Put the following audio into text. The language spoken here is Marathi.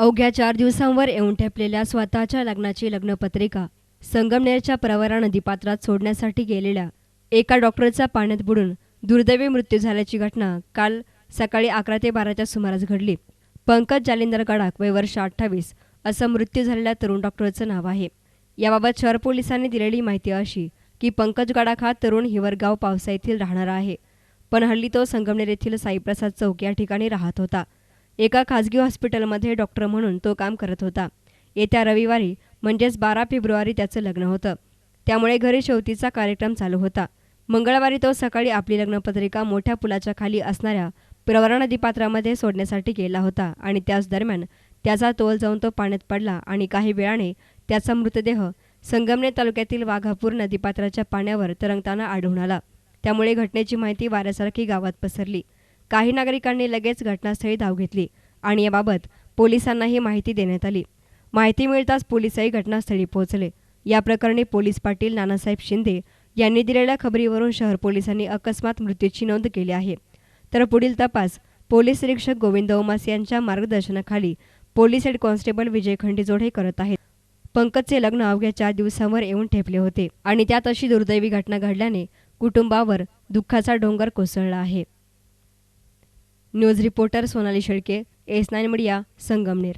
अवघ्या 4 दिवसांवर येऊन ठेपलेल्या स्वतःच्या लग्नाची लग्नपत्रिका संगमनेरच्या प्रवरा नदीपात्रात सोडण्यासाठी गेलेल्या एका डॉक्टरचा पाण्यात बुडून दुर्दैवी मृत्यू झाल्याची घटना काल सकाळी 11 ते 12च्या सुमारास घडली. पंकज जालिंदर गडाख, वय वर्ष 28, असं मृत्यू झालेल्या तरुण डॉक्टरचं नाव आहे. याबाबत शहर पोलिसांनी दिलेली माहिती अशी की पंकज गडाख हा तरुण हिवरगाव पावसा येथील राहणारा आहे, पण हल्ली तो संगमनेर येथील साईप्रसाद चौक या ठिकाणी राहत होता. एका खासगी हॉस्पिटलमध्ये डॉक्टर म्हणून तो काम करत होता. येत्या रविवारी म्हणजेच 12 फेब्रुवारी त्याचं लग्न होतं, त्यामुळे घरी शेवतीचा कार्यक्रम चालू होता. मंगळवारी तो सकाळी आपली लग्नपत्रिका मोठ्या पुलाच्या खाली असणाऱ्या प्रवरा नदीपात्रामध्ये सोडण्यासाठी गेला होता आणि त्याच दरम्यान त्याचा तोल जाऊन तो पाण्यात पडला आणि काही वेळाने त्याचा मृतदेह संगमनेर तालुक्यातील वाघापूर नदीपात्राच्या पाण्यावर तरंगताना आढळून आला. त्यामुळे घटनेची माहिती वाऱ्यासारखी गावात पसरली. काही नागरिकांनी लगेच घटनास्थळी धाव घेतली आणि याबाबत पोलिसांनाही माहिती देण्यात आली. माहिती मिळताच पोलिसही घटनास्थळी पोहोचले. या प्रकरणी पोलीस पाटील नानासाहेब शिंदे यांनी दिलेल्या खबरीवरून शहर पोलिसांनी अकस्मात मृत्यूची नोंद केली आहे. तर पुढील तपास पोलीस निरीक्षक गोविंद ओमास यांच्या मार्गदर्शनाखाली पोलीस हेड कॉन्स्टेबल विजय खंडेजोड हे करत आहेत. पंकजचे लग्न अवघ्या 4 दिवसांवर येऊन ठेपले होते आणि त्यात अशी दुर्दैवी घटना घडल्याने कुटुंबावर दुःखाचा डोंगर कोसळला आहे. News reporter Sonali Shelke, S9 media, Sangamner.